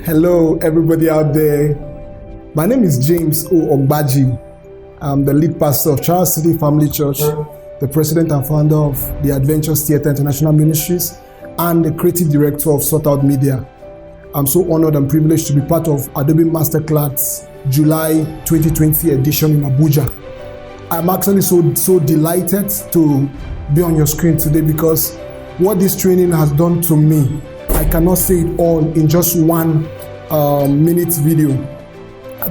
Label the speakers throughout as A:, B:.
A: Hello, everybody out there. My name is James Ogbaji. I'm the lead pastor of Charles City Family Church, the president and founder of the Adventures Theatre International Ministries, and the creative director of Sort Out Media. I'm so honored and privileged to be part of Adobe Masterclass July 2020 edition in Abuja. I'm actually so delighted to be on your screen today because what this training has done to me, I cannot say it all in just 1 minute video.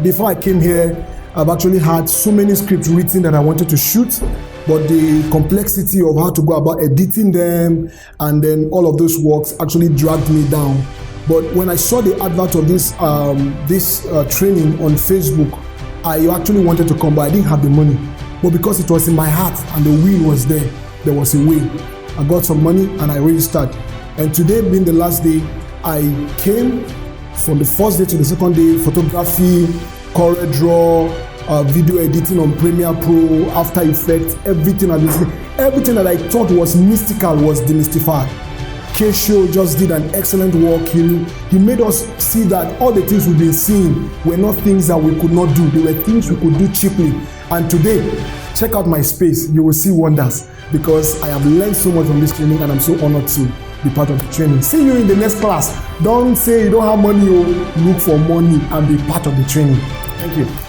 A: Before I came here, I've actually had so many scripts written that I wanted to shoot, but the complexity of how to go about editing them and then all of those works actually dragged me down. But when I saw the advert of this training on Facebook, I actually wanted to come, but I didn't have the money. But because it was in my heart and the will was there was a way. I got some money and I registered. And today being the last day, I came from the first day to the second day, photography, CorelDRAW, video editing on Premiere Pro, After Effects, everything that I thought was mystical was demystified. Kesho just did an excellent work. He made us see that all the things we've been seeing were not things that we could not do. They were things we could do cheaply. And today, check out my space. You will see wonders because I have learned so much from this training and I'm so honored to be part of the training. See you in the next class. Don't say you don't have money, look for money and be part of the training. Thank you.